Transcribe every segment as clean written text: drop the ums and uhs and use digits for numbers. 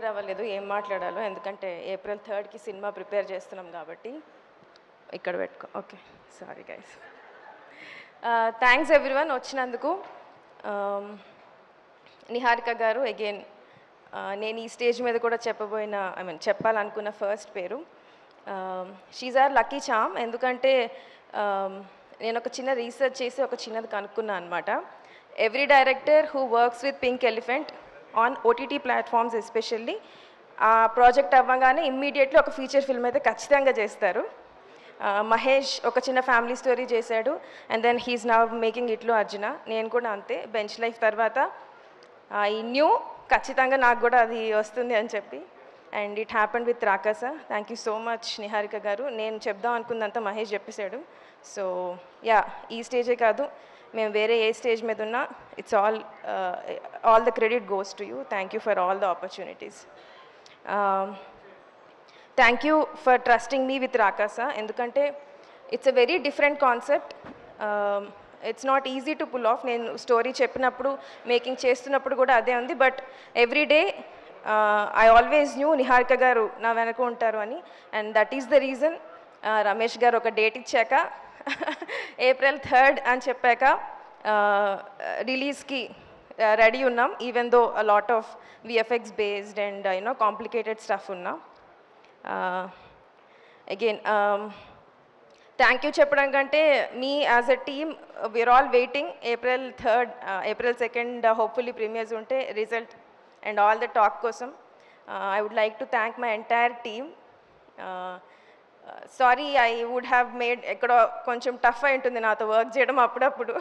అవ్వలేదు ఏం మాట్లాడాలో, ఎందుకంటే ఏప్రిల్ 3కి సినిమా ప్రిపేర్ చేస్తున్నాం కాబట్టి. ఇక్కడ పెట్టుకో. Okay, sorry guys. Thanks everyone వచ్చినందుకు. నిహారిక గారు అగైన్, నేను ఈ స్టేజ్ మీద కూడా చెప్పాలనుకున్న ఫస్ట్ పేరు. She's our lucky charm. ఎందుకంటే నేను ఒక చిన్న రీసెర్చ్ చేసి ఒక చిన్నది కనుక్కున్నాను అనమాట. Every director who works with Pink Elephant on OTT platforms especially, ఆ ప్రాజెక్ట్ అవ్వగానే ఇమ్మీడియట్లీ ఒక ఫీచర్ ఫిల్మ్ అయితే ఖచ్చితంగా చేస్తారు. మహేష్ ఒక చిన్న ఫ్యామిలీ స్టోరీ చేశాడు, and then he's now making Itlu Arjuna. నేను కూడా అంతే, బెంచ్ లైఫ్ తర్వాత ఈ న్యూ ఖచ్చితంగా నాకు కూడా అది వస్తుంది అని చెప్పి, and it happened with Rakasa. Thank you so much Niharika గారు. నేను చెప్దాం అనుకుందంతా మహేష్ చెప్పేశాడు. సో యా, ఈ స్టేజే కాదు, మేము వేరే ఏ స్టేజ్ మీద ఉన్నా it's all the credit goes to you. Thank you for all the opportunities. Thank you for trusting me with Rakasa. ఎందుకంటే it's a very different concept. It's not easy to pull off. నేను story చెప్పినప్పుడు, making చేస్తున్నప్పుడు కూడా అదే ఉంది. But every day I always knew Niharika గారు నా వెనక ఉంటారు అని, and that is the reason. Ramesh గారు ఒక డేట్ ఇచ్చాక ఏప్రిల్ 3rd అని చెప్పాక రిలీజ్కి రెడీ ఉన్నాం, even though a lot of VFX based and complicated stuff ఉన్నాం. అగైన్ థ్యాంక్ యూ చెప్పడం కంటే, మీ as a team we're all waiting April 2nd hopefully premieres ఉంటే result and all the talk కోసం. I would like to thank my entire team. Sorry, I would have made ఎక్కడో కొంచెం tough అయి ఉంటుంది నాతో వర్క్ చేయడం అప్పుడప్పుడు,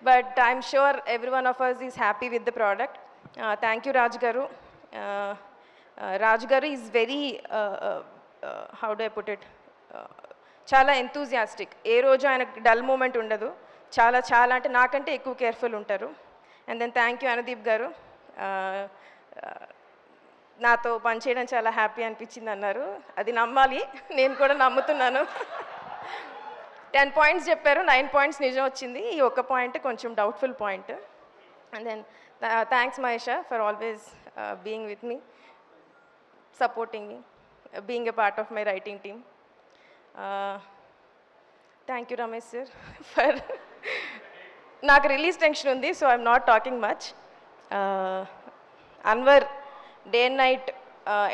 but I'm sure every one of us is happy with the product. Thank you రాజు గారు. రాజు గారు is very, how do I put it, చాలా ఎంతూజియాస్టిక్. ఏ రోజు ఆయనకు డల్ మూమెంట్ ఉండదు. చాలా చాలా అంటే నాకంటే ఎక్కువ కేర్ఫుల్ ఉంటారు. And then thank you Anudeep గారు. నాతో పనిచేయడం చాలా హ్యాపీ అనిపించింది అన్నారు. అది నమ్మాలి, నేను కూడా నమ్ముతున్నాను. 10 పాయింట్స్ చెప్పారు, 9 పాయింట్స్ నిజం వచ్చింది. ఈ ఒక్క పాయింట్ కొంచెం doubtful point. And then thanks Mahesh for always being with me, supporting me, being a part of my writing team. Thank you Ramesh sir for నాకు రిలీజ్ టెన్షన్ ఉంది, so I'm not talking much. Anwar day and night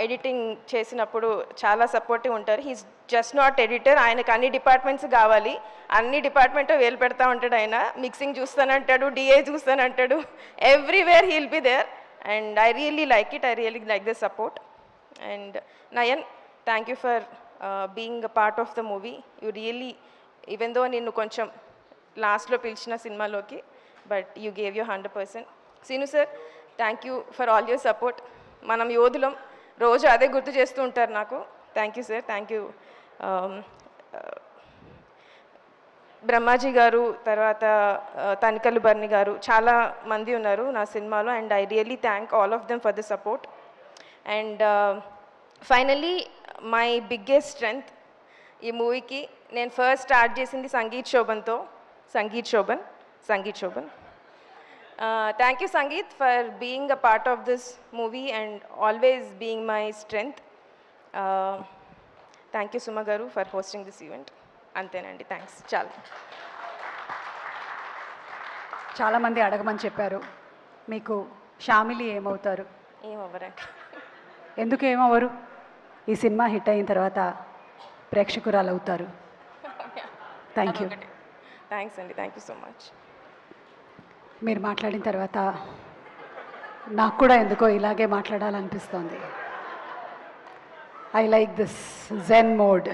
editing చేసినప్పుడు చాలా supportive ఉంటారు. He's just not editor, ఆయనకు అన్ని departments కావాలి, అన్ని department వేలు పెడతా ఉంటాడు. ఆయన మిక్సింగ్ చూస్తానంటాడు, డిఏ చూస్తానంటాడు, everywhere he'll be there, and I really like it. I really like the support. And Nayan, thank you for being a part of the movie. You really, even though ninnu koncham last lo pilchina cinema loki, but you gave your 100%. Sinu sir, thank you for all your support. Manam yodulam roju ade gurtu chestu untaru naku. Thank you sir, thank you. Brahmaji గారు, తర్వాత తనికల్లు బర్ని గారు, చాలా మంది ఉన్నారు నా సినిమాలో, and I really thank all of them for the support. And finally my biggest strength ఈ మూవీకి, నేను ఫస్ట్ స్టార్ట్ చేసింది సంగీత్ శోభన్తో. Sangeet Shobhan. Thank you Sangeet for being a part of this movie and always being my strength. Thank you Suma గారు for hosting this event. అంతేనండి, thanks. చాలామంది అడగమని చెప్పారు, మీకు షామిలి ఏమవుతారు? ఏమవ్వరండి. ఎందుకు ఏమవ్వరు? ఈ సినిమా హిట్ అయిన తర్వాత ప్రేక్షకురాలు అవుతారు. Thank you. థ్యాంక్స్ అండి, థ్యాంక్ యూ సో మచ్. మీరు మాట్లాడిన తర్వాత నాకు కూడా ఎందుకో ఇలాగే మాట్లాడాలనిపిస్తోంది. I like this zen mode.